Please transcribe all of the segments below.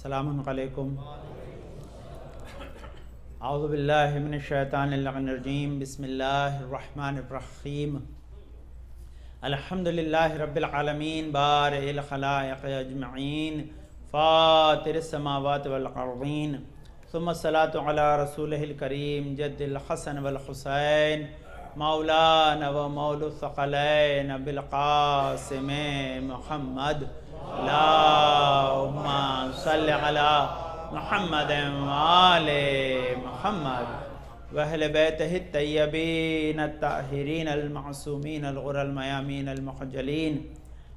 السلام علیکم. اعوذ باللہ من الشیطان الرجیم. بسم اللہ الرحمن الرحیم. الحمدللہ رب العالمین بارئ الخلائق اجمعین فاطر السماوات والارضین ثم الصلاة علی رسولہ الکریم جد الحسن والحسین مولانا و مولا الثقلین بالقاسم محمد. اللہم صلی علی محمد وآل محمد وأہل بیتہ الطیبین الطاہرین المعصومین الغر المیامین المحجلین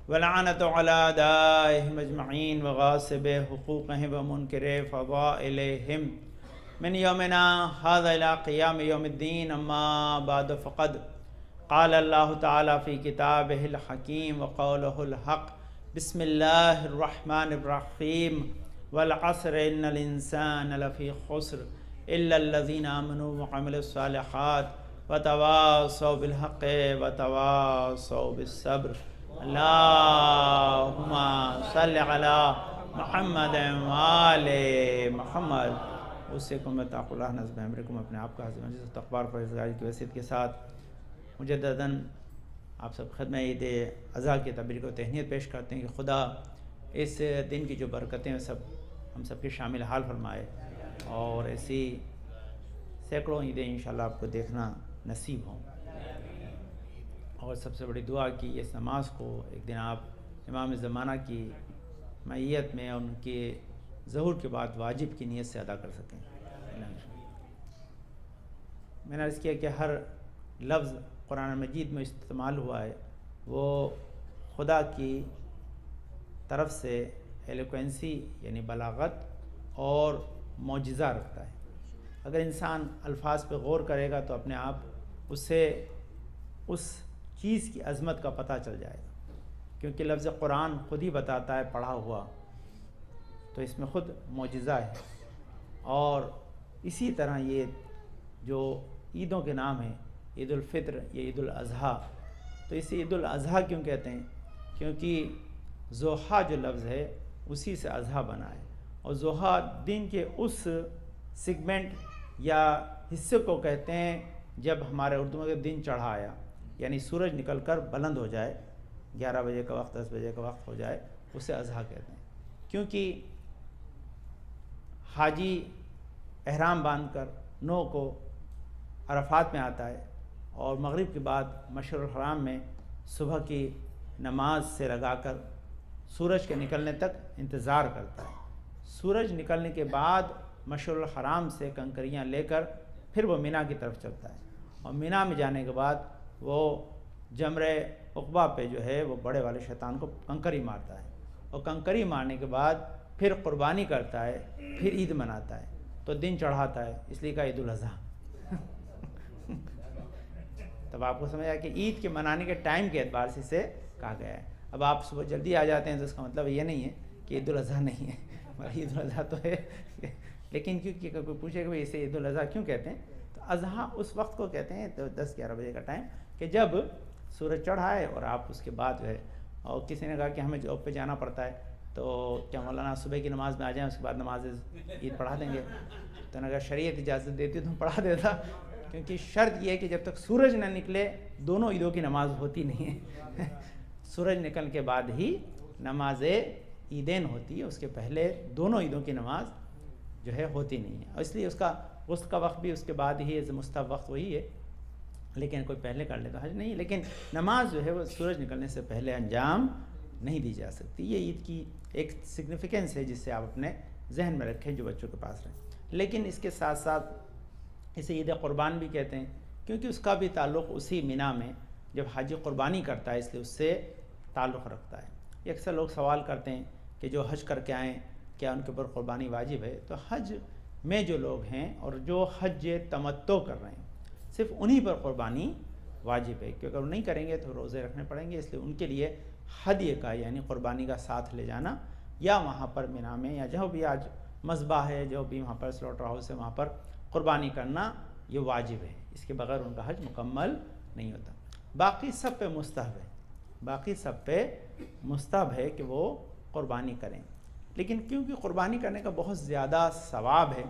ولعنت علی اعدائہم اجمعین وغاصب حقوقہم ومنکر فضائلہم من یومنا ھذا الی قیام یوم الدین. اما بعد فقد قال اللہ تعالی فی کتابہ الحکیم وقولہ الحق. بسم اللہ الرحمن الرحیم. والعصر ان الانسان لفی خسر الا الذین آمنوا وعملوا الصالحات وتواصوا بالحق وتواصوا بالصبر. اللہم صلی علی محمد وآل محمد. اوصیکم بتقوی اللہ نظم امرکم. اپنے آپ کا حضرت مجلس تقوار پرہیزگاری کی وصیت کے ساتھ مجدداً آپ سب خدمہ عید اضحیٰ کی تبریک و تہنیت پیش کرتے ہیں کہ خدا اس دن کی جو برکتیں ہم سب کے شامل حال فرمائے اور ایسی سینکڑوں عیدیں انشاءاللہ آپ کو دیکھنا نصیب ہوں. اور سب سے بڑی دعا کی اس نماز کو ایک دن آپ امام زمانہ کی معیت میں اور ان کے ظہور کے بعد واجب کی نیت سے ادا کر سکیں. میں نے عرض کیا کہ ہر لفظ قرآن مجید میں استعمال ہوا ہے وہ خدا کی طرف سے ایلوکوینسی یعنی بلاغت اور معجزہ رکھتا ہے. اگر انسان الفاظ پہ غور کرے گا تو اپنے آپ اسے اس چیز کی عظمت کا پتہ چل جائے گا, کیونکہ لفظ قرآن خود ہی بتاتا ہے پڑھا ہوا, تو اس میں خود معجزہ ہے. اور اسی طرح یہ جو عیدوں کے نام ہیں, عید الفطر یا عید الاضحیٰ, تو اسے عید الاضحیٰ کیوں کہتے ہیں؟ کیونکہ ضحیٰ جو لفظ ہے اسی سے اضحیٰ بنا ہے, اور ضحیٰ دن کے اس سیگمنٹ یا حصے کو کہتے ہیں جب ہمارے اردو میں دن چڑھا آیا, یعنی سورج نکل کر بلند ہو جائے, 11 بجے کا وقت 10 بجے کا وقت ہو جائے, اسے اضحیٰ کہتے ہیں. کیونکہ حاجی احرام باندھ کر 9 کو عرفات میں آتا ہے اور مغرب کے بعد مشعر الحرام میں صبح کی نماز سے لگا کر سورج کے نکلنے تک انتظار کرتا ہے. سورج نکلنے کے بعد مشعر الحرام سے کنکریاں لے کر پھر وہ مینا کی طرف چلتا ہے, اور مینا میں جانے کے بعد وہ جمرہ عقبہ پہ جو ہے وہ بڑے والے شیطان کو کنکری مارتا ہے, اور کنکری مارنے کے بعد پھر قربانی کرتا ہے, پھر عید مناتا ہے, تو دن چڑھاتا ہے, اس لیے کہا عید الاضحیٰ. تب آپ کو سمجھ آیا کہ عید کے منانے کے ٹائم کے اعتبار سے اسے کہا گیا ہے. اب آپ صبح جلدی آ جاتے ہیں تو اس کا مطلب یہ نہیں ہے کہ عید الاضحیٰ نہیں ہے, عید الاضحیٰ تو ہے, لیکن کیونکہ کوئی پوچھے کہ اسے عید الاضحیٰ کیوں کہتے ہیں, تو اضحیٰ اس وقت کو کہتے ہیں تو 10-11 بجے کا ٹائم کہ جب سورج چڑھا ہے اور آپ اس کے بعد جو ہے, اور کسی نے کہا کہ ہمیں جاب پہ جانا پڑتا ہے تو کیا مولانا صبح کی نماز میں آ جائیں, اس کے بعد نماز عید پڑھا دیں گے؟ تو نے کہا شریعت اجازت دیتی تو پڑھا دیتا, کیونکہ شرط یہ ہے کہ جب تک سورج نہ نکلے دونوں عیدوں کی نماز ہوتی نہیں ہے. سورج نکل کے بعد ہی نماز عیدین ہوتی ہے, اس کے پہلے دونوں عیدوں کی نماز جو ہے ہوتی نہیں ہے, اور اس لیے اس کا غسل کا وقت بھی اس کے بعد ہی ہے, مستحب وقت وہی ہے, لیکن کوئی پہلے کر لے تو حج نہیں, لیکن نماز جو ہے وہ سورج نکلنے سے پہلے انجام نہیں دی جا سکتی. یہ عید کی ایک سگنیفیکنس ہے جس سے آپ اپنے ذہن میں رکھیں جو بچوں کے پاس رہیں. لیکن اس کے ساتھ ساتھ اسے عید قربان بھی کہتے ہیں, کیونکہ اس کا بھی تعلق اسی مینا میں جب حاجی قربانی کرتا ہے اس لیے اس سے تعلق رکھتا ہے. یہ اکثر لوگ سوال کرتے ہیں کہ جو حج کر کے آئیں کیا ان کے اوپر قربانی واجب ہے؟ تو حج میں جو لوگ ہیں اور جو حج تمتع کر رہے ہیں صرف انہی پر قربانی واجب ہے, کیونکہ اگر نہیں کریں گے تو روزے رکھنے پڑیں گے, اس لیے ان کے لیے ہدیے کا یعنی قربانی کا ساتھ لے جانا یا وہاں پر مینا میں یا جہاں بھی آج مذبح ہے, جو بھی وہاں پر سلوٹر ہاؤس ہے, وہاں پر قربانی کرنا یہ واجب ہے. اس کے بغیر ان کا حج مکمل نہیں ہوتا. باقی سب پہ مستحب ہے, باقی سب پہ مستحب ہے کہ وہ قربانی کریں, لیکن کیونکہ قربانی کرنے کا بہت زیادہ ثواب ہے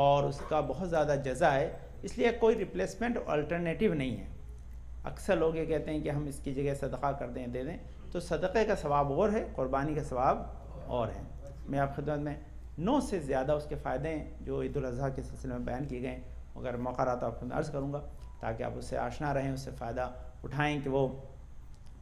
اور اس کا بہت زیادہ جزا ہے، اس لیے کوئی ریپلیسمنٹ الٹرنیٹیو نہیں ہے۔ اکثر لوگ یہ کہتے ہیں کہ ہم اس کی جگہ صدقہ کر دیں، دے دیں، تو صدقے کا ثواب اور ہے، قربانی کا ثواب اور ہے۔ میں آپ خدمت میں 9 سے زیادہ اس کے فائدے ہیں جو عید الاضحیٰ کے سلسلے میں بیان کیے گئے ہیں، اگر موقع رہا تو آپ کو عرض کروں گا تاکہ آپ اس سے آشنا رہیں، اس سے فائدہ اٹھائیں کہ وہ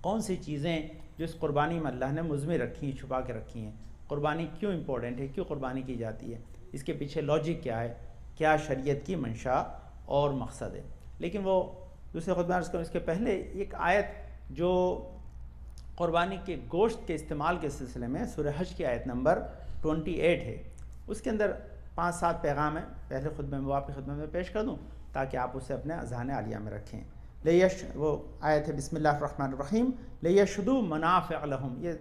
کون سی چیزیں جو اس قربانی میں اللہ نے مضمر رکھی ہیں، چھپا کے رکھی ہیں، قربانی کیوں امپورٹنٹ ہے، کیوں قربانی کی جاتی ہے، اس کے پیچھے لاجک کیا ہے، کیا شریعت کی منشا اور مقصد ہے۔ لیکن وہ دوسرے خطبہ عرض کروں اس کے پہلے ایک آیت جو قربانی کے گوشت کے استعمال کے سلسلے میں سورہ حج کی آیت نمبر 28 ہے، اس کے اندر 5-7 پیغام ہیں، پہلے خطبے میں وہ آپ کی خدمت میں پیش کر دوں تاکہ آپ اسے اپنے اذہان عالیہ میں رکھیں۔ وہ آیت ہے بسم اللہ الرحمن الرحیم، لیشہدوا منافع لہم، یہ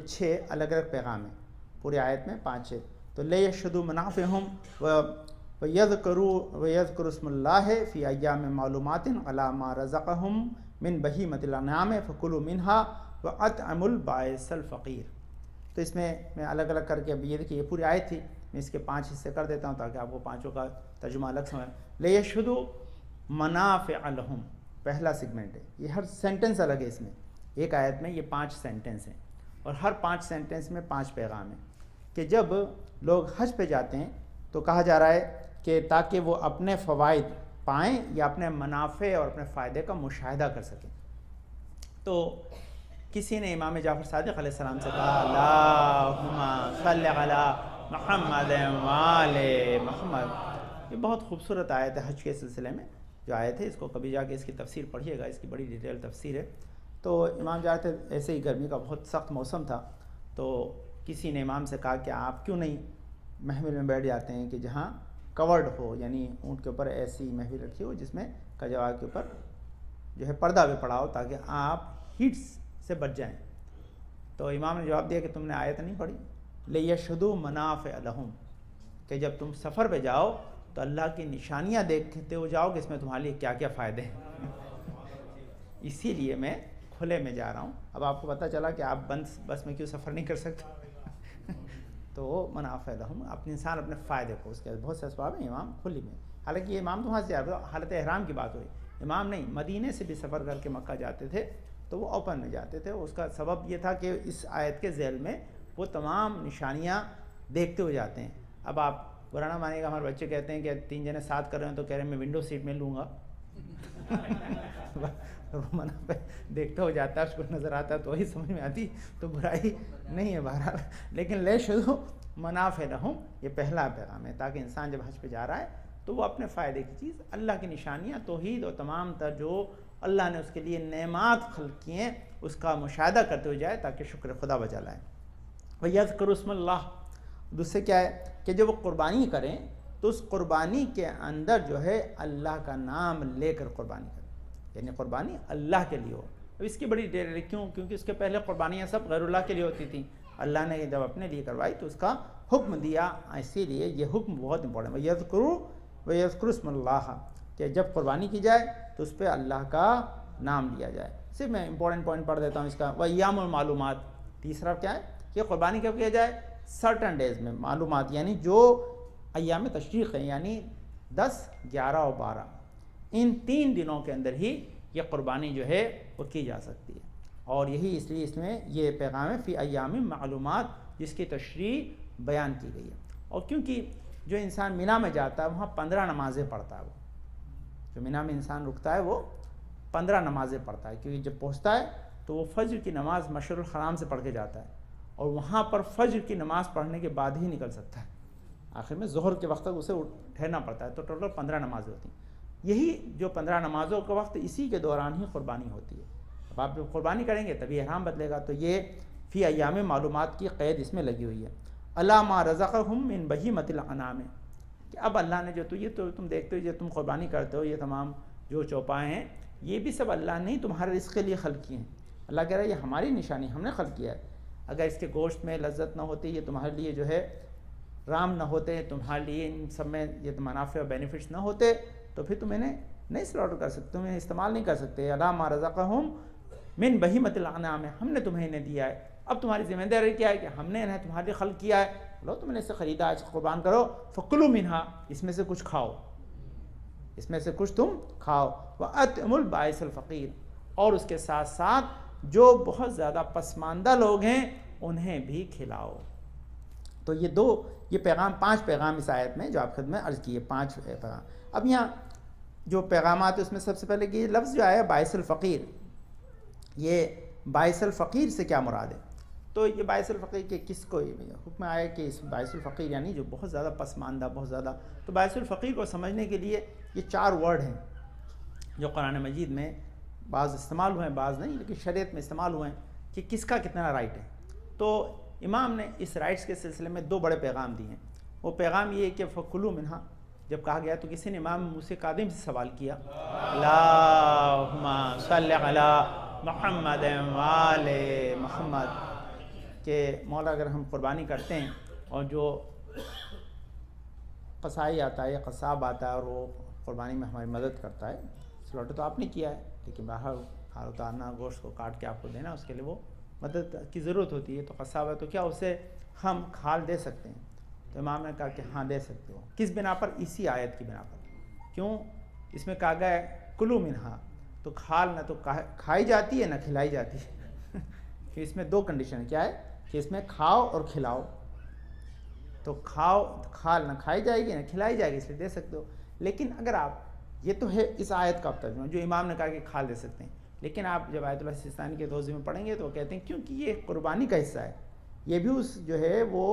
6 الگ الگ پیغام ہیں پوری آیت میں 5 ہے، تو لیشہدوا منافعہم وَيَذْكُرُوا اسْمَ اللَّهِ فِي أَيَّامٍ مَّعْلُومَاتٍ عَلَىٰ مَا رَزَقَهُم مِّن بَهِیمَةِ الْأَنْعَامِ فَكُلُوا مِنْهَا وَأَطْعِمُوا الْبَائِسَ الْفَقِیرَ۔ تو اس میں الگ الگ کر کے اب یہ دیکھیے یہ پوری آیت تھی، میں اس کے 5 حصے کر دیتا ہوں تاکہ آپ کو پانچوں کا ترجمہ الگ سمجھ۔ لیشہدوا منافع لہم پہلا سیگمنٹ ہے، یہ ہر سینٹنس الگ ہے، اس میں ایک آیت میں یہ 5 سینٹنس ہیں اور ہر 5 سینٹنس میں 5 پیغام ہیں کہ جب لوگ حج پہ جاتے ہیں تو کہا جا رہا ہے کہ تاکہ وہ اپنے فوائد پائیں یا اپنے منافع اور اپنے فائدے کا مشاہدہ کر سکیں۔ تو کسی نے امام جعفر صادق علیہ السلام سے کہا اللہم صلی علی محمد وآل محمد، یہ بہت خوبصورت آیت ہے حج کے سلسلے میں جو آیت ہے، اس کو کبھی جا کے اس کی تفسیر پڑھیے گا، اس کی بڑی ڈیٹیل تفسیر ہے۔ تو امام جعفر ایسے ہی گرمی کا بہت سخت موسم تھا، تو کسی نے امام سے کہا کہ آپ کیوں نہیں محمل میں بیٹھ جاتے ہیں کہ جہاں کورڈ ہو، یعنی اونٹ کے اوپر ایسی محفل رکھی ہو جس میں کجوا کے اوپر جو ہے پردہ بھی پڑا ہو تاکہ آپ ہیٹ سے بچ جائیں۔ تو امام نے جواب دیا کہ تم نے آیت نہیں پڑھی، لیشہدوا منافع لہم، کہ جب تم سفر پہ جاؤ تو اللہ کی نشانیاں دیکھتے ہو جاؤ کہ اس میں تمہارے لیے کیا کیا فائدے ہیں۔ اسی لیے میں کھلے میں جا رہا ہوں۔ اب آپ کو پتہ چلا کہ آپ بس میں کیوں سفر نہیں کر سکتے، تو منافع لہم، اپنے انسان اپنے فائدے کو، اس کے بہت سے اسباب ہیں، امام کھلی میں، حالانکہ یہ امام تو وہاں سے حالت احرام کی بات ہوئی، امام نہیں، مدینے سے بھی سفر کر کے مکہ جاتے تھے تو وہ اوپن میں جاتے تھے۔ اس کا سبب یہ تھا کہ اس آیت کے ذیل میں وہ تمام نشانیاں دیکھتے ہوئے جاتے ہیں۔ اب آپ برا نہ مانیے گا، ہمارے بچے کہتے ہیں کہ 3 جنے ساتھ کر رہے ہیں تو کہہ رہے ہیں میں ونڈو سیٹ میں لوں گا، منافع دیکھتا ہو جاتا ہے، اس کو نظر آتا ہے تو وہی سمجھ میں آتی، تو برائی نہیں ہے بہرحال، لیکن لیشہدوا منافع لہم یہ پہلا پیغام ہے تاکہ انسان جب حج پہ جا رہا ہے تو وہ اپنے فائدے کی چیز، اللہ کی نشانیاں، توحید اور تمام تر جو اللہ نے اس کے لیے نعمات خلق کی ہیں اس کا مشاہدہ کرتے ہوئے جائے تاکہ شکر خدا بجا لائیں۔ وَيَذْكُرُوا اسْمَ اللَّهِ، دوسرے کیا ہے کہ جب وہ قربانی کریں تو اس قربانی کے اندر جو ہے اللہ کا نام لے کر قربانی کریں، یعنی قربانی اللہ کے لیے ہو۔ اب اس کی بڑی ڈیٹیل ہے، کیونکہ اس کے پہلے قربانیاں سب غیر اللہ کے لیے ہوتی تھیں، اللہ نے جب اپنے لیے کروائی تو اس کا حکم دیا، اسی لیے یہ حکم بہت امپورٹنٹ ہے۔ وَيَذْكُرُوا اسْمَ اللَّهِ، کہ جب قربانی کی جائے تو اس پہ اللہ کا نام لیا جائے۔ صرف میں امپورٹنٹ پوائنٹ پڑھ دیتا ہوں اس کا۔ وَأَيَّامُ الْمَعْلُومَات، تیسرا کیا ہے کہ قربانی کب کیا جائے؟ سرٹن ڈیز میں، معلومات یعنی جو ایام تشریق ہیں، یعنی 10، 11 اور 12، ان 3 دنوں کے اندر ہی یہ قربانی جو ہے وہ کی جا سکتی ہے، اور یہی اس لیے اس میں یہ پیغام ہے فی ایام معلومات، جس کی تشریح بیان کی گئی ہے۔ اور کیونکہ جو انسان مینا میں جاتا ہے وہاں 15 نمازیں پڑھتا ہے، وہ جو مینا میں انسان رکتا ہے وہ 15 نمازیں پڑھتا ہے، کیونکہ جب پہنچتا ہے تو وہ فجر کی نماز مشعر الحرام سے پڑھ کے جاتا ہے، اور وہاں پر فجر کی نماز پڑھنے کے بعد ہی نکل سکتا ہے، آخر میں ظہر کے وقت تک اسے ٹھہرنا پڑتا ہے، تو ٹوٹل 15 نمازیں ہوتی ہیں۔ یہی جو 15 نمازوں کا وقت، اسی کے دوران ہی قربانی ہوتی ہے۔ اب آپ جب قربانی کریں گے تبھی احرام بدلے گا، تو یہ فی ایام معلومات کی قید اس میں لگی ہوئی ہے۔ علی ما رزقہم من بہیمۃ الانعام، کہ اب اللہ نے جو یہ تو تم دیکھتے ہو، جو تم قربانی کرتے ہو، یہ تمام جو چوپائے ہیں یہ بھی سب اللہ نے تمہارے رزق کے لیے خلق کیے ہیں۔ اللہ کہہ رہا ہے یہ ہماری نشانی، ہم نے خلق کیا ہے، اگر اس کے گوشت میں لذت نہ ہوتی، یہ تمہارے لیے جو ہے رام نہ ہوتے، تمہارے لیے ان سب میں یہ منافع اور بینیفٹس نہ ہوتے، تو پھر تم انہیں نہیں سلاٹر کر سکتے، تم انہیں استعمال نہیں کر سکتے۔ علی ما رزقہم من بہیمۃ الانعام، ہم نے تمہیں انہیں دیا ہے، اب تمہاری ذمہ داری کیا ہے کہ ہم نے انہیں تمہارے لیے خلق کیا ہے، لو تم نے اسے خریدا ہے، قربان کرو، فکلوا منہا، اس میں سے کچھ کھاؤ، اس میں سے کچھ تم کھاؤ، وَأَطْعِمُوا الْبَائِسَ الْفَقِيرَ، اور اس کے ساتھ ساتھ جو بہت زیادہ پسماندہ لوگ ہیں انہیں بھی کھلاؤ۔ تو یہ پیغام، 5 پیغام اس آیت میں جو آپ خدمت میں عرض کیے، 5 پیغام۔ اب یہاں جو پیغامات اس میں سب سے پہلے کہ یہ لفظ جو آیا باعث الفقیر، یہ باعث الفقیر سے کیا مراد ہے؟ تو یہ باعث الفقیر کے کس کو حکم آیا کہ اس باعث الفقیر یعنی جو بہت زیادہ پسماندہ، بہت زیادہ، تو باعث الفقیر کو سمجھنے کے لیے یہ 4 ورڈ ہیں جو قرآن مجید میں بعض استعمال ہوئے ہیں، بعض نہیں، لیکن شریعت میں استعمال ہوئے ہیں کہ کس کا کتنا رائٹ ہے۔ تو امام نے اس رائٹس کے سلسلے میں 2 بڑے پیغام دیے ہیں۔ وہ پیغام یہ ہے کہ فکلوا منہا، جب کہا گیا تو کسی نے امام موسیٰ کاظم سے سوال کیا، اللہم صلی علی محمد وآل محمد، کہ مولا اگر ہم قربانی کرتے ہیں اور جو قصائی آتا ہے یا قصاب آتا ہے اور وہ قربانی میں ہماری مدد کرتا ہے، سلوٹر تو آپ نے کیا ہے لیکن باہر کھال اتارنا، گوشت کو کاٹ کے آپ کو دینا، اس کے لیے وہ مدد کی ضرورت ہوتی ہے، تو قصاب ہے تو کیا اسے ہم کھال دے سکتے ہیں؟ تو امام نے کہا کہ ہاں دے سکتے ہو۔ کس بنا پر؟ اسی آیت کی بنا پر۔ کیوں؟ اس میں کہا گیا ہے کلوا منہا، تو کھال نہ تو کھائی جاتی ہے نہ کھلائی جاتی ہے کہ اس میں 2 کنڈیشن کیا ہے کہ اس میں کھاؤ اور کھلاؤ، تو کھال نہ کھائی جائے گی نہ کھلائی جائے گی، اس لیے دے سکتے ہو۔ لیکن اگر آپ، یہ تو ہے اس آیت کا ترجمہ جو امام نے کہا کہ کھال دے سکتے ہیں، لیکن آپ جب آیت اللہ سیستانی کے توضیح میں پڑھیں گے تو وہ کہتے ہیں کیونکہ یہ قربانی کا حصہ ہے، یہ بھی اس جو ہے وہ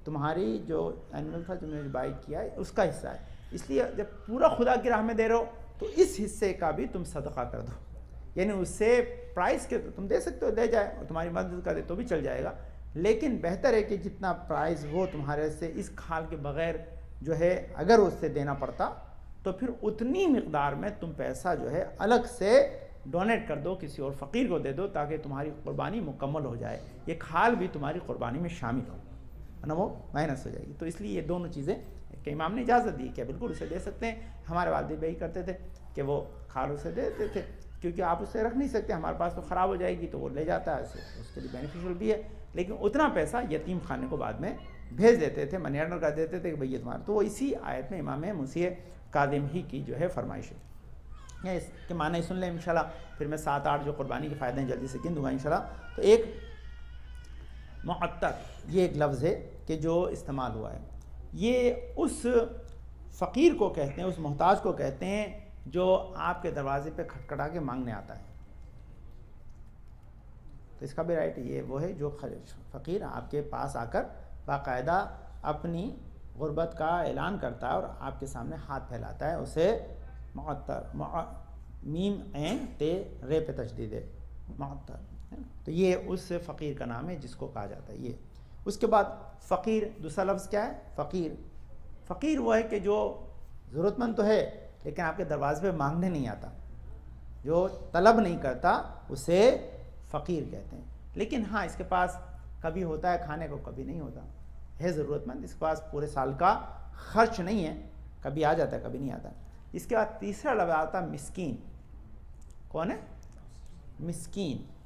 تمہاری جو اینیمل تھا جو میں نے بائی کیا ہے اس کا حصہ ہے، اس لیے جب پورا خدا کی راہ میں دے رہے ہو تو اس حصے کا بھی تم صدقہ کر دو، یعنی اس سے پرائز کے تم دے سکتے ہو، دے جائے، اور تمہاری مدد کر دے تو بھی چل جائے گا، لیکن بہتر ہے کہ جتنا پرائز وہ تمہارے سے اس کھال کے بغیر جو ہے اگر اس سے دینا پڑتا تو پھر اتنی مقدار میں تم پیسہ جو ہے الگ سے ڈونیٹ کر دو، کسی اور فقیر کو دے دو تاکہ تمہاری قربانی مکمل ہو جائے، یہ کھال بھی تمہاری قربانی میں شامل ہو، ورنہ وہ مائنس ہو جائے گی۔ تو اس لیے یہ دونوں چیزیں کہ امام نے اجازت دی کہ بالکل اسے دے سکتے ہیں۔ ہمارے والدین بھی کرتے تھے کہ وہ کھال اسے دے دیتے تھے، کیونکہ آپ اسے رکھ نہیں سکتے، ہمارے پاس تو خراب ہو جائے گی، تو وہ لے جاتا ہے، اس کے لیے بینیفیشل بھی ہے، لیکن اتنا پیسہ یتیم خانے کو بعد میں بھیج دیتے تھے، منی آرڈر کر دیتے تھے کہ بھئی یہ تمہارا، تو وہ اسی آیت میں امام موسیٰ کاظم ہی کی جو ہے فرمائش ہے۔ اس کے معنی سن لیں انشاءاللہ، پھر میں 7-8 جو قربانی کے فائدے ہیں جلدی سے گن دوں گا انشاءاللہ۔ تو ایک معطر، یہ ایک لفظ ہے کہ جو استعمال ہوا ہے، یہ اس فقیر کو کہتے ہیں، اس محتاج کو کہتے ہیں جو آپ کے دروازے پہ کھٹکھٹا کے مانگنے آتا ہے، تو اس کا بھی رائٹ یہ وہ ہے جو فقیر آپ کے پاس آ کر باقاعدہ اپنی غربت کا اعلان کرتا ہے اور آپ کے سامنے ہاتھ پھیلاتا ہے، اسے معطر، میم عین تے رے پہ تشدید ہے، معطر، تو یہ اس فقیر کا نام ہے جس کو کہا جاتا ہے یہ۔ اس کے بعد فقیر، دوسرا لفظ کیا ہے؟ فقیر وہ ہے کہ جو ضرورت مند تو ہے لیکن آپ کے دروازے پہ مانگنے نہیں آتا، جو طلب نہیں کرتا اسے فقیر کہتے ہیں، لیکن ہاں اس کے پاس کبھی ہوتا ہے کھانے کو، کبھی نہیں ہوتا، ہے ضرورت مند، اس کے پاس پورے سال کا خرچ نہیں ہے، کبھی آ جاتا ہے کبھی نہیں آتا۔ اس کے بعد تیسرا لفظ آتا ہے مسکین۔ کون ہے؟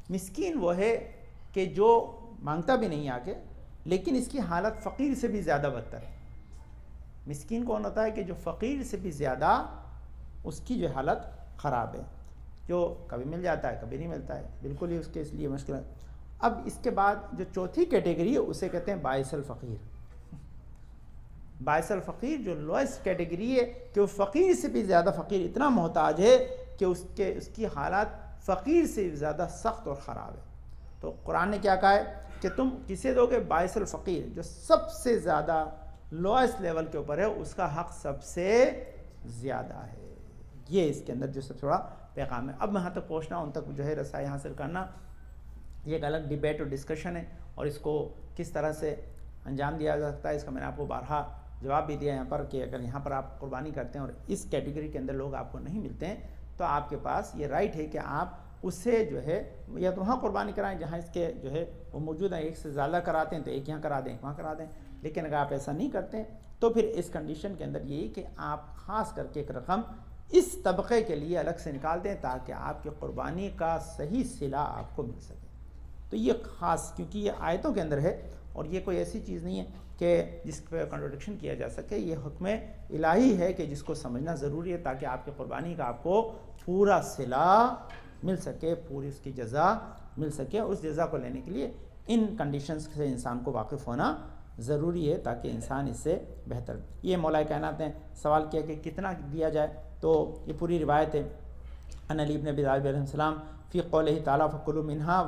مسکین وہ ہے کہ جو مانگتا بھی نہیں آ کے، لیکن اس کی حالت فقیر سے بھی زیادہ بدتر ہے۔ مسکین کون ہوتا ہے کہ جو فقیر سے بھی زیادہ اس کی جو حالت خراب ہے، جو کبھی مل جاتا ہے کبھی نہیں ملتا ہے، بالکل ہی اس کے اس لیے مشکل ہے۔ اب اس کے بعد جو چوتھی کیٹیگری ہے اسے کہتے ہیں باعث الفقیر۔ باعث الفقیر جو لوئسٹ کیٹیگری ہے کہ وہ فقیر سے بھی زیادہ فقیر، اتنا محتاج ہے کہ اس کی حالت فقیر سے بھی زیادہ سخت اور خراب ہے۔ تو قرآن نے کیا کہا ہے کہ تم کسے دو گے؟ باعث الفقیر، جو سب سے زیادہ لوئسٹ لیول کے اوپر ہے، اس کا حق سب سے زیادہ ہے۔ یہ اس کے اندر جو سب سے بڑا پیغام ہے۔ اب وہاں تک پہنچنا، ان تک جو ہے رسائی حاصل کرنا، یہ ایک الگ ڈیبیٹ اور ڈسکشن ہے، اور اس کو کس طرح سے انجام دیا جا سکتا ہے اس کا میں نے آپ کو بارہا جواب بھی دیا یہاں پر کہ اگر یہاں پر آپ قربانی کرتے ہیں اور اس کیٹیگری کے اندر لوگ آپ کو نہیں ملتے ہیں تو آپ کے پاس یہ رائٹ ہے کہ آپ اس سے جو ہے یا تو وہاں قربانی کرائیں جہاں اس کے جو ہے وہ موجود ہیں، ایک سے زیادہ کراتے ہیں تو ایک یہاں کرا دیں، وہاں کرا دیں، لیکن اگر آپ ایسا نہیں کرتے تو پھر اس کنڈیشن کے اندر یہی کہ آپ خاص کر کے ایک رقم اس طبقے کے لیے الگ سے نکال دیں تاکہ آپ کی قربانی کا صحیح صلہ آپ کو مل سکے۔ تو یہ خاص، کیونکہ یہ آیتوں کے اندر ہے اور یہ کوئی ایسی چیز نہیں ہے کہ جس پہ کنٹروڈکشن کیا جا سکے. یہ حکم الہی ہے کہ جس کو سمجھنا ضروری ہے تاکہ آپ کی قربانی کا آپ کو پورا صلہ مل سکے، پوری اس کی جزا مل سکے. اس جزا کو لینے کے لیے ان کنڈیشنز سے انسان کو واقف ہونا ضروری ہے تاکہ انسان اس سے بہتر. یہ مولا کائنات نے سوال کیا کہ کتنا دیا جائے، تو یہ پوری روایت ہے. ان علی ابن ابی طالب علیہ السلام فی قولہ تعالیٰ فکلوا منہا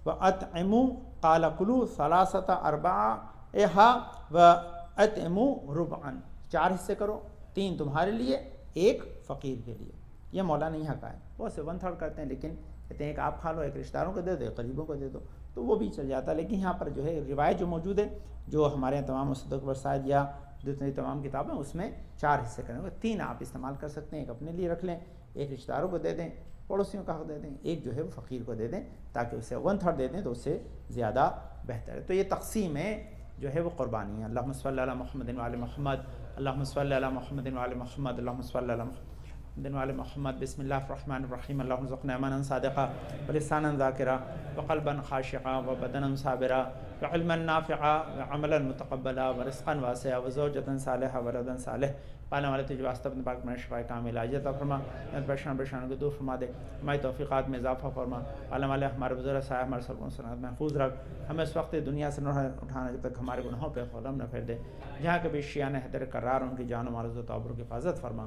واطعموا قال کلوا ثلاثۃ ارباعھا واطعموا ربعا. 4 حصے کرو، 3 تمہارے لیے، 1 فقیر کے لیے. یہ مولا نے یہاں کہا ہے. بہت سے 1/3 کرتے ہیں، لیکن کہتے ہیں ایک آپ کھا لو، ایک رشتہ داروں کو دے دو، ایک قریبوں کو دے دو، تو وہ بھی چل جاتا ہے. لیکن یہاں پر جو ہے روایت جو موجود ہے، جو ہمارے یہاں تمام مصدق وسائد یا جتنی تمام کتابیں، اس میں 4 حصے کریں گے. 3 آپ استعمال کر سکتے ہیں، ایک اپنے لیے رکھ لیں، ایک رشتہ داروں کو دے دیں، پڑوسیوں کا حق دے دیں، ایک جو ہے وہ فقیر کو دے دیں، تاکہ اسے 1/3 دے دیں تو اس سے زیادہ بہتر ہے. تو یہ تقسیم ہے جو ہے وہ قربانی ہے. اللہم صلی علی محمد وعلی محمد، اللہم صلی علی محمد وعلی محمد، اللہم صلی علی محمد وعلی محمد. بسم اللہ الرحمن الرحیم. اللہم ارزقنا ایمانا صادقا ولسانا ذاکرا وقلبا خاشعا وبدنا صابرا وعلما نافعا وعملا متقبلا ورزقا واسعا وزوجتا صالحا ولدا صالح. پانے والے تجھ واسطہ اپنے پاک میں شفاء کامل عاجل عطا فرما، پریشان کو دور فرما دے، ہماری توفیقات میں اضافہ فرما. پانے والے ہمارے بزرگ صاحب ہمارے سب کو سنت محفوظ رکھ. ہمیں اس وقت دنیا سے نہ اٹھانے تک ہمارے گناہوں پہ قلم نہ پھیر دے. جہاں کبھی شیعان حیدر کرار ان کی جان و مال و تعبر کی حفاظت فرما.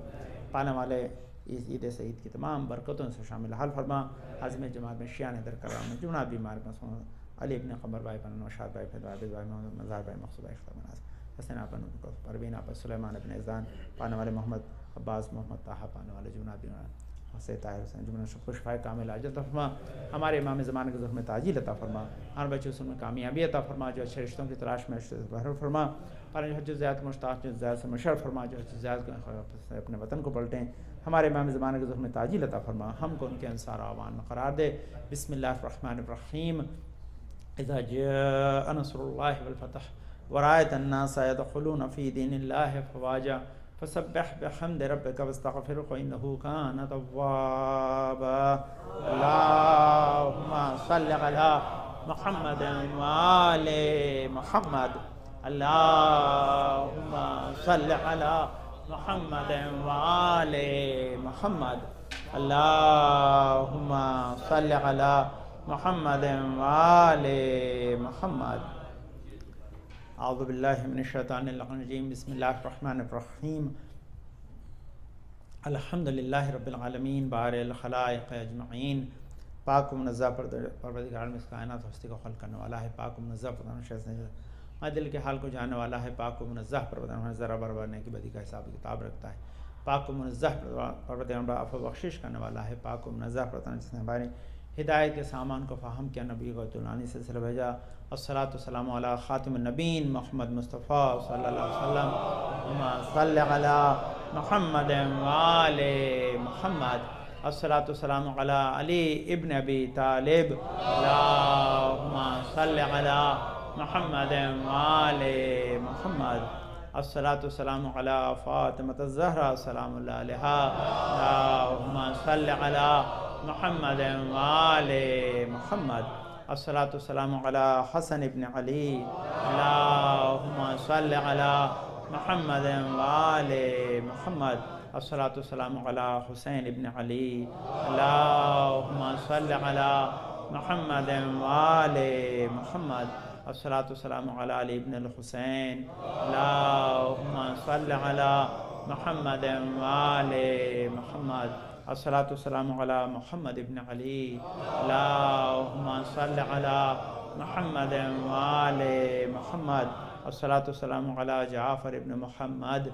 پانے والے اس عید سعید کی تمام برکتوں سے شامل حال فرما. عظم جماعت میں شیعان حیدر کرار میں جمعہ بیمار کا علی ابن قمر بھائی پن نوشاد بھائی فیض بھائی محمد مظہر بھائی مقصود بھائی اختر مناظر حسین اپن پروین آپ سلیمان ابن اذان. پانے والے محمد عباس محمد طاہا. پانے والے جمعہ بیمار حسین طاہر حسین جمعہ خوشفائے کامل عاجل عطا فرما. ہمارے امام زمانے کے ظلم میں تعجیل عطا فرما. ہر بچے اس میں کامیابی عطا فرما. جو اچھے رشتوں کی تلاش میں بہر فرما. پر جو حج زیاد مشتاق جو زیاد سے مشرف فرما. جو حج زیاد اپنے وطن کو پلٹیں. ہمارے امام زمانے کے ظلم میں تعجیل عطا فرما. ہم کو ان کے انصار اعوان میں قرار دے. بسم اللہ الرحمن الرحیم. اذا جاء نصر اللہ والفتح ورأيت الناس يدخلون في دين الله أفواجا فسبح بحمد ربك واستغفره إنه كان توابا. اللهم صل على محمد وآل محمد. اللهم صل على محمد وآل محمد. اللهم صل على محمد وآل محمد. اعوذ باللہ من الشیطان الرجیم. بسم اللہ الرحمن الرحیم. الحمد للہ رب العالمین بارئ الخلائق اجمعین. پاک و منزہ پروردگار عالم اس کائنات ہستی کو خلق کرنے والا ہے. پاک و منزہ ہمارے دل کے حال کو جاننے والا ہے. پاک و منزہ پروردگار ذرا برابر نیکی بدی کا حساب کتاب رکھتا ہے. پاک و منزہ پروردگار عفو بخشش کرنے والا ہے. پاک و منزہ پروردگار جس نے ہماری ہدایت کے سامان کو فہم کیا، نبی کو طولانی سلسلہ بھیجا. الصلاۃ والسلام علی خاتم النبین محمد مصطفیٰ صلی اللہ علیہ وسلم. اللہم صل علی محمد وآل محمد. الصلاۃ والسلام علی علی ابن ابی طالب. اللہم صل علی محمد وآل محمد. الصلاۃ والسلام علی فاطمۃ الزہرا سلام اللہ علیہا. اللہم صل علی محمد وآل محمد. الصلاۃ والسلام علی حسن ابن علی. اللہم صل علی محمد وآل محمد. الصلاۃ والسلام علی حسین ابن علی. اللہم صل علی محمد وآل محمد. الصلاۃ والسلام علی علی ابن الحسین. اللہم صل علی محمد وآل محمد. الصلاۃ والسلام علی محمد ابن علی. اللہم صل علی محمد وآل محمد. الصلاۃ والسلام علی جعفر ابن محمد.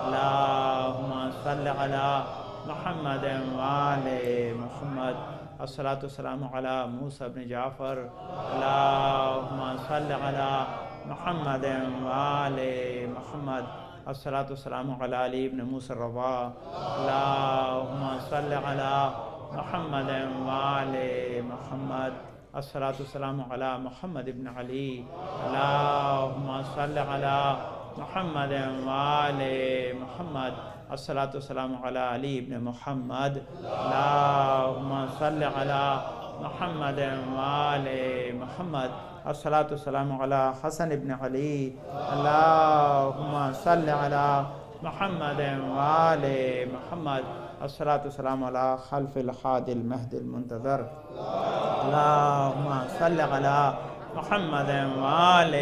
اللہم صل علی محمد وآل محمد. الصلاۃ والسلام علی موسیٰ ابن جعفر. اللہم صل علی محمد وآل محمد. الصلاۃ والسلام علی علی ابن موسیٰ الرضا. اللہم صل علی محمد وآل محمد. الصلاۃ والسلام علی محمد ابن علی. اللہم صل علی محمد وآل محمد. الصلاۃ والسلام علی علی ابن محمد. اللہم صل علی محمد وآل محمد الصلاۃ والسلام علی حسن ابن علی اللہم صل علی محمد وآل محمد الصلاۃ والسلام علی خلف الحاد المہد المنتظر اللہم صل علی محمد وآل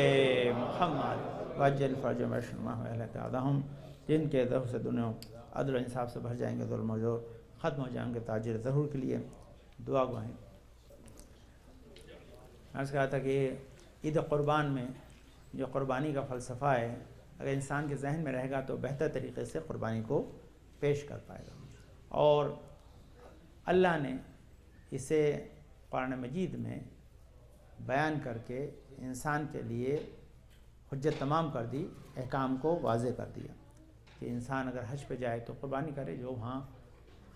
محمد وجل فرج مشرمہ اہلکادہم جن کے ظہر سے دنیا عدل و انصاف سے بھر جائیں گے، ظلم و جور ختم ہو جائیں گے، تاجر ظہور کے لیے دعا گوائیں۔ میں نے کہا تھا کہ عید قربان میں جو قربانی کا فلسفہ ہے، اگر انسان کے ذہن میں رہے گا تو بہتر طریقے سے قربانی کو پیش کر پائے گا، اور اللہ نے اسے قرآن مجید میں بیان کر کے انسان کے لیے حجت تمام کر دی، احکام کو واضح کر دیا کہ انسان اگر حج پہ جائے تو قربانی کرے، جو وہاں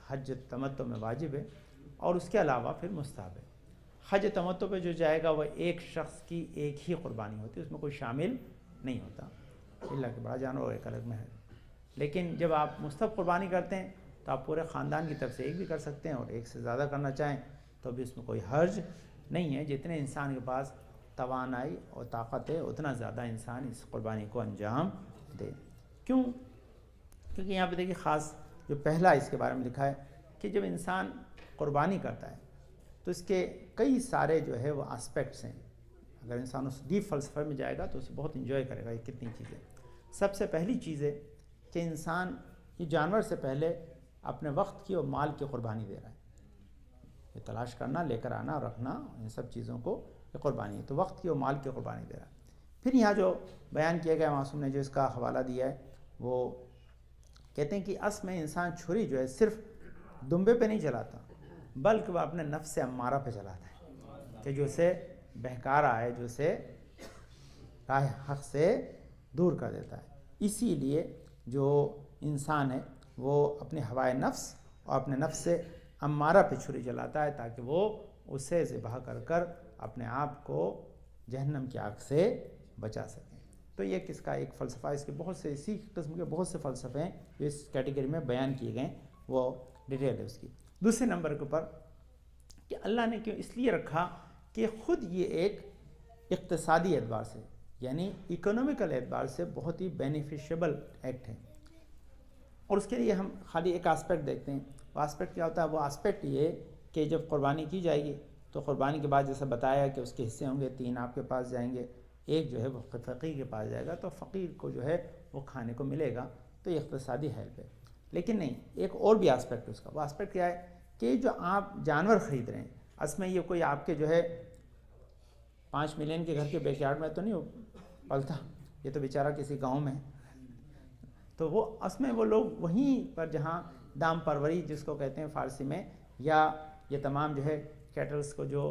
حج تمتع میں واجب ہے، اور اس کے علاوہ پھر مستحب ہے۔ حج تمتع پہ جو جائے گا وہ ایک شخص کی ایک ہی قربانی ہوتی ہے، اس میں کوئی شامل نہیں ہوتا، اللہ کے بڑا جانور ایک الگ میں ہے۔ لیکن جب آپ مستحب قربانی کرتے ہیں تو آپ پورے خاندان کی طرف سے ایک بھی کر سکتے ہیں، اور ایک سے زیادہ کرنا چاہیں تو بھی اس میں کوئی حرج نہیں ہے۔ جتنے انسان کے پاس توانائی اور طاقت ہے اتنا زیادہ انسان اس قربانی کو انجام دے۔ کیوں؟ کیونکہ یہاں پہ دیکھیے خاص جو پہلا اس کے بارے میں لکھا ہے کہ جب انسان قربانی کرتا ہے تو اس کے کئی سارے جو ہے وہ آسپیکٹس ہیں۔ اگر انسان اس ڈیپ فلسفے میں جائے گا تو اسے بہت انجوائے کرے گا۔ یہ کتنی چیزیں، سب سے پہلی چیز ہے کہ انسان یہ جانور سے پہلے اپنے وقت کی اور مال کی قربانی دے رہا ہے۔ یہ تلاش کرنا، لے کر آنا اور رکھنا، ان سب چیزوں کو یہ قربانی ہے، تو وقت کی اور مال کی قربانی دے رہا ہے۔ پھر یہاں جو بیان کیا گیا، معصوم نے جو اس کا حوالہ دیا ہے، وہ کہتے ہیں کہ اصل میں انسان چھری جو ہے صرف دمبے پہ نہیں چلاتا، بلکہ وہ اپنے نفس امارہ پہ چلاتا ہے کہ جو اسے بہکا رہا ہے، جو اسے راہ حق سے دور کر دیتا ہے۔ اسی لیے جو انسان ہے وہ اپنے ہوائے نفس اور اپنے نفس سے امارہ پہ چھری چلاتا ہے تاکہ وہ اسے ذبح کر کر اپنے آپ کو جہنم کی آگ سے بچا سکیں۔ تو یہ کس کا ایک فلسفہ، اس کے بہت سے اسی قسم کے بہت سے فلسفے ہیں جو اس کیٹیگری میں بیان کیے گئے، وہ ڈیٹیل ہے اس کی۔ دوسرے نمبر کے اوپر کہ اللہ نے کیوں اس لیے رکھا کہ خود یہ ایک اقتصادی اعتبار سے، یعنی اکنومیکل اعتبار سے بہت ہی بینیفیشیبل ایکٹ ہے، اور اس کے لیے ہم خالی ایک آسپیکٹ دیکھتے ہیں۔ وہ آسپیکٹ کیا ہوتا ہے؟ وہ آسپیکٹ یہ کہ جب قربانی کی جائے گی تو قربانی کے بعد جیسا بتایا کہ اس کے حصے ہوں گے، 3 آپ کے پاس جائیں گے، ایک جو ہے وہ فقیر کے پاس جائے گا، تو فقیر کو جو ہے وہ کھانے کو ملے گا، تو یہ اقتصادی ہیلپ ہے۔ لیکن نہیں، ایک اور بھی آسپیکٹ اس کا، وہ آسپیکٹ کیا ہے کہ جو آپ جانور خرید رہے ہیں، اصل میں یہ کوئی آپ کے جو ہے 5 ملین کے گھر کے بیک یارڈ میں تو نہیں پلتا، یہ تو بیچارہ کسی گاؤں میں، تو وہ اصل میں وہ لوگ وہیں پر جہاں دام پروری جس کو کہتے ہیں فارسی میں، یا یہ تمام جو ہے کیٹلز کو جو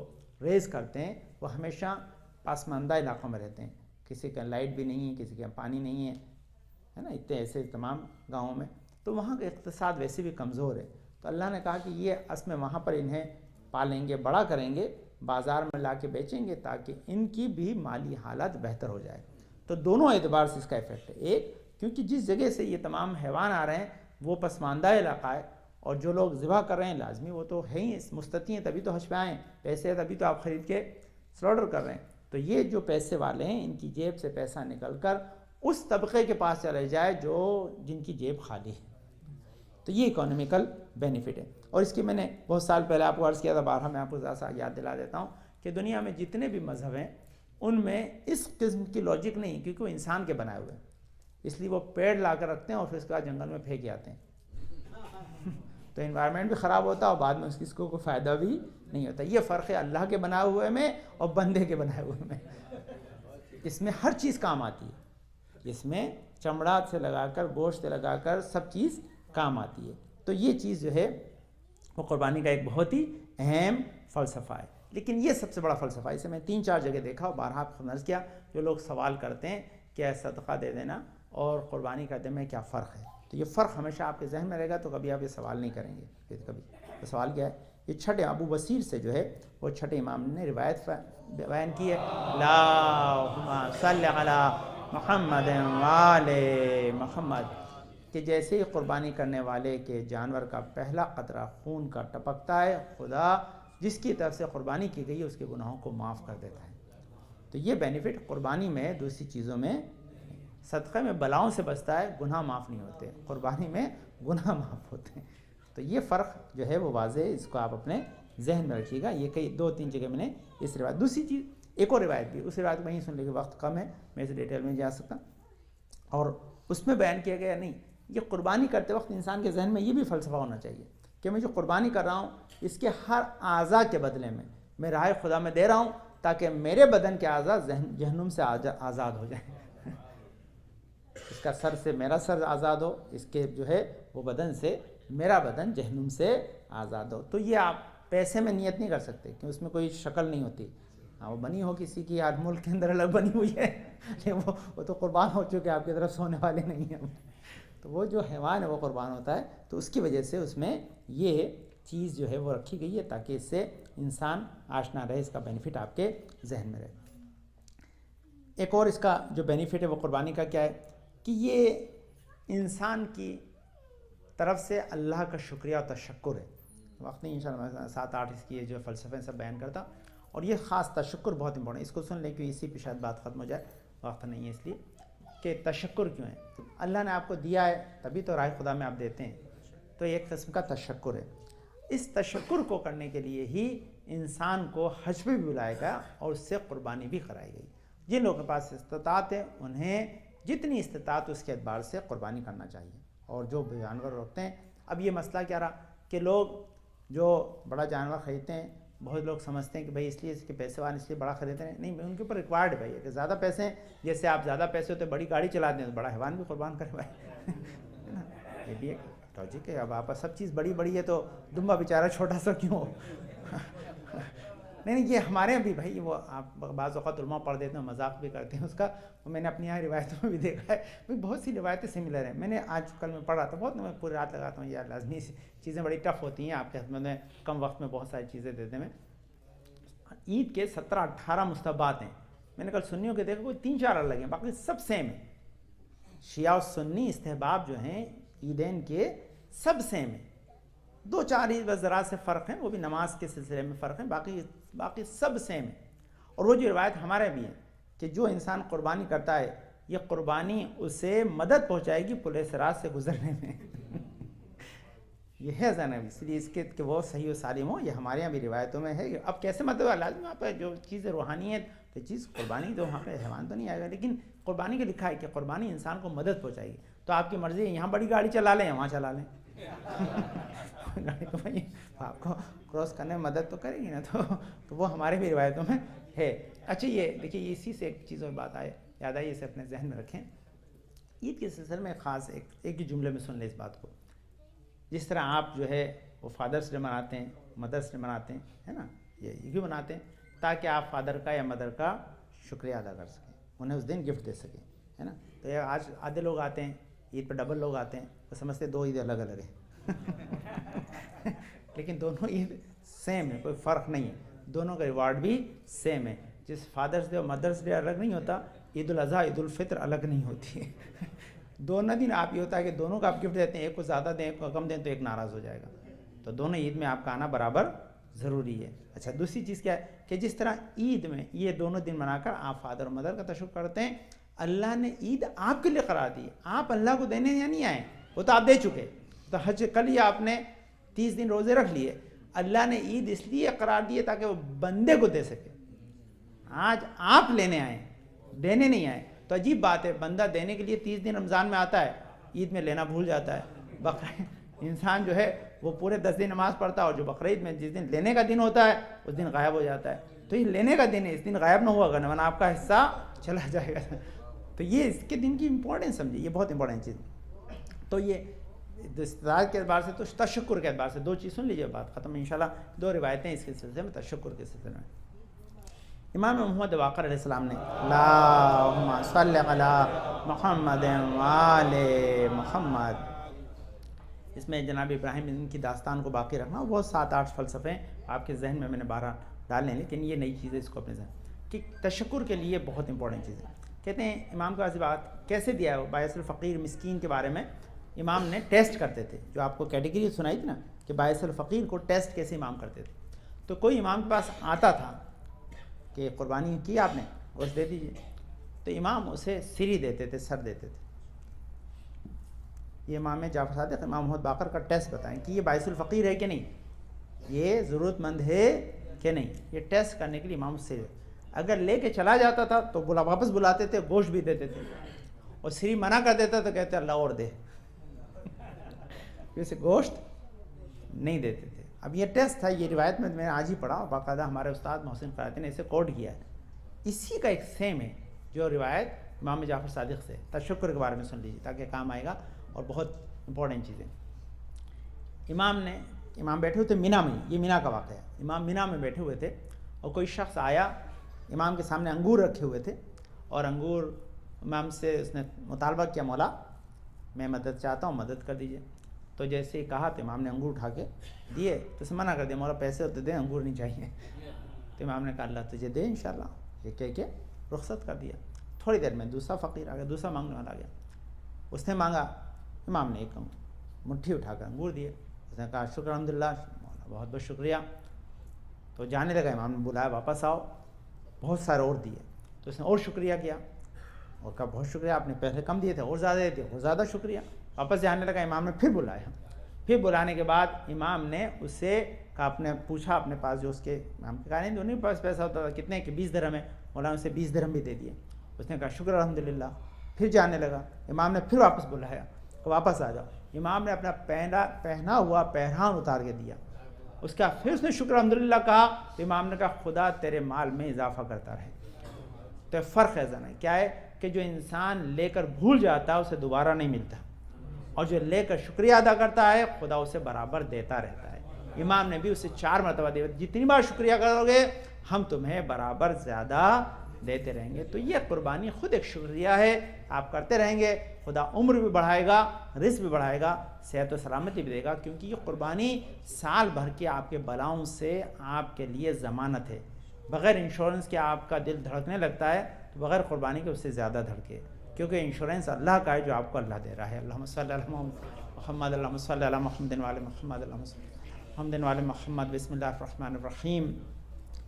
ریز کرتے ہیں، وہ ہمیشہ پسماندہ علاقوں میں رہتے ہیں، کسی کا لائٹ بھی نہیں ہے، کسی کا پانی نہیں ہے نا، اتنے ایسے تمام گاؤں میں، تو وہاں کا اقتصاد ویسے بھی کمزور ہے۔ تو اللہ نے کہا کہ یہ اصل میں وہاں پر انہیں پالیں گے، بڑا کریں گے، بازار میں لا کے بیچیں گے تاکہ ان کی بھی مالی حالت بہتر ہو جائے۔ تو دونوں اعتبار سے اس کا ایفیکٹ ہے۔ ایک، کیونکہ جس جگہ سے یہ تمام حیوان آ رہے ہیں وہ پسماندہ علاقہ ہے، اور جو لوگ ذبح کر رہے ہیں لازمی وہ تو ہے ہی مستطیع ہیں، تبھی تو حج پہ آئیں، پیسے ہیں تبھی تو آپ خرید کے سلوٹر کر رہے ہیں۔ تو یہ جو پیسے والے ہیں ان کی جیب سے پیسہ نکل کر اس طبقے کے پاس چلے جائے جو جن کی جیب خالی ہے، تو یہ اکانومیکل بینیفٹ ہے۔ اور اس کی میں نے بہت سال پہلے آپ کو عرض کیا تھا، بارہا میں آپ کو ذرا سا یاد دلا دیتا ہوں کہ دنیا میں جتنے بھی مذہب ہیں ان میں اس قسم کی لاجک نہیں، کیونکہ وہ انسان کے بنائے ہوئے ہیں، اس لیے وہ پیڑ لا کر رکھتے ہیں اور پھر اس کے بعد جنگل میں پھینک آتے ہیں، تو انوائرمنٹ بھی خراب ہوتا ہے اور بعد میں اس کو کوئی فائدہ بھی نہیں ہوتا۔ یہ فرق ہے اللہ کے بنائے ہوئے میں اور بندے کے بنائے ہوئے میں۔ اس میں ہر چیز کام آتی ہے، اس میں چمڑا سے لگا کر گوشت سے لگا کر سب چیز کام آتی ہے۔ تو یہ چیز جو ہے وہ قربانی کا ایک بہت ہی اہم فلسفہ ہے۔ لیکن یہ سب سے بڑا فلسفہ، اسے میں 3-4 جگہ دیکھا اور بارہا آپ کو عرض کیا، جو لوگ سوال کرتے ہیں کہ صدقہ دے دینا اور قربانی کا دے میں کیا فرق ہے، تو یہ فرق ہمیشہ آپ کے ذہن میں رہے گا، تو کبھی آپ یہ سوال نہیں کریں گے پھر کبھی۔ تو سوال کیا ہے؟ یہ چھٹے ابو بصیر سے جو ہے وہ چھٹے امام نے روایت بیان کی ہے، اللہم صلی علی محمد وآل محمد، کہ جیسے ہی قربانی کرنے والے کے جانور کا پہلا قطرہ خون کا ٹپکتا ہے، خدا جس کی طرف سے قربانی کی گئی ہے اس کے گناہوں کو معاف کر دیتا ہے. تو یہ بینیفٹ قربانی میں دوسری چیزوں میں. صدقہ میں بلاؤں سے بچتا ہے، گناہ معاف نہیں ہوتے، قربانی میں گناہ معاف ہوتے ہیں. تو یہ فرق جو ہے وہ واضح ہے، اس کو آپ اپنے ذہن میں رکھیے گا. یہ کئی 2-3 جگہ میں نے اس روایت. دوسری چیز ایک اور روایت بھی، اس روایت میں ہی سن لے کے وقت کم ہے، میں اس ڈیٹیل میں جا سکتا. اور اس میں بیان کیا گیا نہیں، یہ قربانی کرتے وقت انسان کے ذہن میں یہ بھی فلسفہ ہونا چاہیے کہ میں جو قربانی کر رہا ہوں اس کے ہر اعضاء کے بدلے میں راہ خدا میں دے رہا ہوں تاکہ میرے بدن کے اعضاء جہنم سے آزاد ہو جائیں. اس کا سر سے میرا سر آزاد ہو، اس کے جو ہے وہ بدن سے میرا بدن جہنم سے آزاد ہو. تو یہ آپ پیسے میں نیت نہیں کر سکتے کہ اس میں کوئی شکل نہیں ہوتی. ہاں وہ بنی ہو کسی کی، ہر ملک کے اندر الگ بنی ہوئی ہے، لیکن وہ تو قربان ہو چکے، آپ کی طرف سونے والے نہیں ہیں. تو وہ جو حیوان ہے وہ قربان ہوتا ہے. تو اس کی وجہ سے اس میں یہ چیز جو ہے وہ رکھی گئی ہے تاکہ اس سے انسان آشنا رہے، اس کا بینیفٹ آپ کے ذہن میں رہے. ایک اور اس کا جو بینیفٹ ہے وہ قربانی کا کیا ہے کہ یہ انسان کی طرف سے اللہ کا شکریہ اور تشکر ہے. وقت نہیں انشاءاللہ میں 7-8 اس کی جو فلسفے سب بیان کرتا. اور یہ خاص تشکر بہت امپورٹنٹ ہے، اس کو سن لیں کہ اسی پہ شاید بات ختم ہو جائے، وقت نہیں ہے اس لیے کہ تشکر کیوں ہے. اللہ نے آپ کو دیا ہے تبھی تو راہ خدا میں آپ دیتے ہیں، تو ایک قسم کا تشکر ہے. اس تشکر کو کرنے کے لیے ہی انسان کو حج پہ بھی بلائے گا اور اس سے قربانی بھی کرائی گئی. جن لوگوں کے پاس استطاعت ہے انہیں جتنی استطاعت اس کے اعتبار سے قربانی کرنا چاہیے. اور جو جانور رکھتے ہیں، اب یہ مسئلہ کیا رہا کہ لوگ جو بڑا جانور خریدتے ہیں، بہت لوگ سمجھتے ہیں کہ بھائی اس لیے اس کے پیسے والے اس لیے بڑا خریدتے ہیں. نہیں، ان کے اوپر ریکوائرڈ ہے بھائی کہ زیادہ پیسے ہیں، جیسے آپ زیادہ پیسے ہوتے بڑی گاڑی چلاتے ہیں تو بڑا حیوان بھی قربان کرے بھائی. یہ بھی ایک لاجک ہے. اب آپ سب چیز بڑی بڑی ہے تو دمبا بیچارہ چھوٹا سا کیوں ہو؟ نہیں، یہ ہمارے یہاں بھی بھائی وہ آپ بعض اوقات علماء پڑھ دیتے ہیں، مذاق بھی کرتے ہیں اس کا. میں نے اپنی یہاں روایتوں میں بھی دیکھا ہے، بہت سی روایتیں سملر ہیں. میں نے آج کل میں پڑھا تھا بہت، میں پوری رات لگاتا ہوں یار، لازمی چیزیں بڑی ٹف ہوتی ہیں آپ کے خدمت میں، کم وقت میں بہت ساری چیزیں دیتے ہیں. عید کے 17-18 مستحبات ہیں. میں نے کل سنیوں کے دیکھا کوئی 3-4 الگ ہیں، باقی سب سیم ہیں. شیعہ و سنی استحباب جو ہیں عیدین کے سب سیم ہیں. 2-4 ہی بس ذرا سے فرق ہیں، وہ بھی نماز کے سلسلے میں فرق ہیں، باقی سب سیم ہیں. اور وہ جو روایت ہمارے بھی ہیں کہ جو انسان قربانی کرتا ہے یہ قربانی اسے مدد پہنچائے گی پل صراط سے گزرنے میں. یہ ہے زینب، اس لیے اس کے کہ وہ صحیح و سالم ہو. یہ ہمارے یہاں بھی روایتوں میں ہے. اب کیسے مطلب لازم وہاں پہ جو چیز روحانیت تو چیز قربانی تو وہاں پہ حیوان تو نہیں آئے گا، لیکن قربانی کا لکھا ہے کہ قربانی انسان کو مدد پہنچائے گی. تو آپ کی مرضی ہے، یہاں بڑی گاڑی چلا لیں وہاں چلا لیں. گاڑی تو بھائی آپ کو کراس کرنے میں مدد تو کرے گی نا. تو وہ ہمارے بھی روایتوں میں ہے. اچھا یہ دیکھیے، اسی سے ایک چیز اور بات یاد آئی، اسے اپنے ذہن میں رکھیں. عید کے سلسلے میں خاص ایک ہی جملے میں سن لیں اس بات کو. جس طرح آپ جو ہے وہ فادرس ڈے مناتے ہیں، مدرس ڈے مناتے ہیں، ہے نا، یہ کیوں مناتے ہیں؟ تاکہ آپ فادر کا یا مدر کا شکریہ ادا کر سکیں، انہیں اس دن گفٹ دے سکیں، ہے نا. تو یہ آج آدھے لوگ آتے ہیں عید پہ، ڈبل لوگ آتے ہیں، وہ سمجھتے 2 عید الگ الگ ہیں. لیکن دونوں عید سیم ہے، کوئی فرق نہیں ہے. دونوں کا ریوارڈ بھی سیم ہے. جس فادرس ڈے اور مدرس ڈے الگ نہیں ہوتا، عید الاضحیٰ عید الفطر الگ نہیں ہوتی ہے. دونوں دن آپ یہ ہوتا ہے کہ دونوں کا آپ گفٹ دیتے ہیں، ایک کو زیادہ دیں ایک کو کم دیں تو ایک ناراض ہو جائے گا. تو دونوں عید میں آپ کا آنا برابر ضروری ہے. اچھا دوسری چیز کیا ہے کہ جس طرح عید میں یہ دونوں دن منا کر آپ فادر اور مدر کا تشکر کرتے ہیں، اللہ نے عید آپ کے لیے قرار دی. آپ اللہ کو دینے یا نہیں آئے، وہ تو آپ دے چکے. تو حج کل ہی آپ نے 30 دن روزے رکھ لیے، اللہ نے عید اس لیے قرار دیے تاکہ وہ بندے کو دے سکے. آج آپ لینے آئے، دینے نہیں آئے. تو عجیب بات ہے، بندہ دینے کے لیے 30 دن رمضان میں آتا ہے، عید میں لینا بھول جاتا ہے. بقرعید انسان جو ہے وہ پورے 10 دن نماز پڑھتا ہے، اور جو بقرعید میں جس دن لینے کا دن ہوتا ہے اس دن غائب ہو جاتا ہے. تو یہ لینے کا دن ہے، اس دن غائب نہ ہوا ورنہ آپ کا حصہ چلا جائے گا. تو یہ اس کے دن کی امپورٹنس سمجھیے، یہ بہت امپورٹنٹ چیز. تو یہ استطاعت کے اعتبار سے تو تشکر کے اعتبار سے 2 چیز سن لیجیے، بات ختم. انشاءاللہ 2 روایتیں اس کے سلسلے میں تشکر کے سلسلے میں. امام محمد باقر علیہ السلام نے اللہم صلی علی محمد وآل محمد، اس میں جناب ابراہیم ان کی داستان کو باقی رکھنا. وہ 7-8 فلسفے آپ کے ذہن میں نے 12 ڈالنے ہیں، لیکن یہ نئی چیز ہے، اس کو اپنے ذہن کہ تشکر کے لیے بہت امپورٹنٹ چیز ہے. کہتے ہیں امام کا بات کیسے دیا ہے، باعث الفقیر مسکین کے بارے میں امام نے ٹیسٹ کرتے تھے. جو آپ کو کیٹیگری سنائی تھی نا کہ باعث الفقیر کو ٹیسٹ کیسے امام کرتے تھے. تو کوئی امام کے پاس آتا تھا کہ قربانی کی آپ نے، گوشت دے دیجیے، تو امام اسے سری دیتے تھے، سر دیتے تھے۔ یہ امام جعفر صادق امام محمد باقر کا ٹیسٹ بتائیں کہ یہ باعث الفقیر ہے کہ نہیں، یہ ضرورت مند ہے کہ نہیں، یہ ٹیسٹ کرنے کے لیے امام سے اگر لے کے چلا جاتا تھا تو واپس بلاتے تھے، گوشت بھی دیتے تھے، اور سری منع کر دیتا تو کہتے اللہ اور دے، اسے گوشت نہیں دیتے تھے۔ اب یہ ٹیسٹ تھا، یہ روایت میں نے آج ہی پڑھا، باقاعدہ ہمارے استاد محسن قرائتی نے اسے کوٹ کیا ہے، اسی کا ایک سیم ہے جو روایت امام جعفر صادق سے۔ تشکر کے بارے میں سن لیجیے تاکہ کام آئے گا، اور بہت امپورٹنٹ چیزیں۔ امام بیٹھے ہوئے تھے مینا میں، یہ مینا کا واقعہ ہے، امام مینا میں بیٹھے ہوئے تھے اور کوئی شخص آیا، امام کے سامنے انگور رکھے ہوئے تھے، اور انگور امام سے اس نے مطالبہ کیا، مولا میں مدد چاہتا ہوں، مدد کر دیجئے۔ تو جیسے ہی کہا تو امام نے انگور اٹھا کے دیے، تو اسے منع کر دیا، مولا پیسے ہوتے دیں، انگور نہیں چاہیے۔ تو امام نے کہا اللہ تجھے دے انشاءاللہ، یہ کہہ کے رخصت کر دیا۔ تھوڑی دیر میں دوسرا فقیر آ گیا، دوسرا مانگنے والا آ گیا، اس نے مانگا، امام نے ایک مٹھی اٹھا کر انگور دیے، اس نے کہا شکر الحمدللہ، مولا بہت بہت شکریہ۔ تو جانے لگا، امام نے بلایا واپس آؤ، بہت سارے اور دیے، تو اس نے اور شکریہ کیا اور کہا بہت شکریہ، آپ نے پہلے کم دیے تھے، اور زیادہ دیے، اور زیادہ شکریہ۔ واپس جانے لگا، امام نے پھر بلایا، پھر بلانے کے بعد امام نے اس سے کہا، آپ نے پوچھا اپنے پاس جو اس کے، امام کے کہا نہیں انہیں پاس پیسہ ہوتا تھا، کتنے کہ 20 درہم ہے، مولانا اسے 20 درہم بھی دے دیے۔ اس نے کہا شکر الحمدللہ، پھر جانے لگا، امام نے پھر واپس بلایا، واپس آ جاؤ، امام نے اپنا پہنا ہوا پہران اتار کے دیا، اس کا پھر اس نے شکر الحمدللہ کہا، تو امام نے کہا خدا تیرے مال میں اضافہ کرتا رہے۔ تو فرق ہے ذرا، کیا ہے کہ جو انسان لے کر بھول جاتا ہے اسے دوبارہ نہیں ملتا، اور جو لے کر شکریہ ادا کرتا ہے خدا اسے برابر دیتا رہتا ہے۔ امام نے بھی اسے 4 مرتبہ دیا، جتنی بار شکریہ کرو گے ہم تمہیں برابر زیادہ دیتے رہیں گے۔ تو یہ قربانی خود ایک شکریہ ہے، آپ کرتے رہیں گے، خدا عمر بھی بڑھائے گا، رزق بھی بڑھائے گا، صحت و سلامتی بھی دے گا، کیونکہ یہ قربانی سال بھر کے آپ کے بلاؤں سے آپ کے لیے ضمانت ہے۔ بغیر انشورنس کے آپ کا دل دھڑکنے لگتا ہے تو بغیر قربانی کے اس سے زیادہ دھڑکے، کیونکہ انشورنس اللہ کا ہے جو آپ کو اللہ دے رہا ہے۔ اللہم صلی علی محمد، اللہم صلی علی محمد وعلی محمد، اللہم صلی علی محمد وعلی محمد۔ بسم اللہ الرحمن الرحیم۔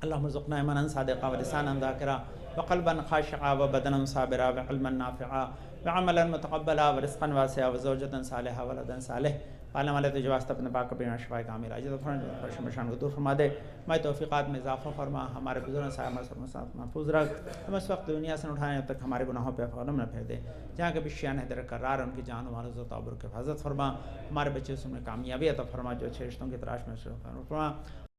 اللہم ارزقنا ایمانا صادقا ولسانا ذاکرا وقلبا خاشعا وبدنا صابرا وعلما نافعا وعملا متقبلا ورزقا واسعا وزوجة صالحا ولدا صالح۔ پالنے والے تجھے واسطہ اپنے پاک بینا شفائے کامل عجز فرش مشان کو دور فرما دے، ہماری توفیقات میں اضافہ فرما، ہمارے بزرگوں سے ہمارے ساتھ محفوظ رکھ، ہم اس وقت دنیا سے اٹھائیں اب تک ہمارے گناہوں پہ قلم نہ پھیر دے، جہاں کے بشیان ہے در قرار ان کی جان و مال و تعبر کی حفاظت فرما، ہمارے بچے اس میں کامیابی عطا فرما، جو اچھے رشتوں کی تلاش میں فرما،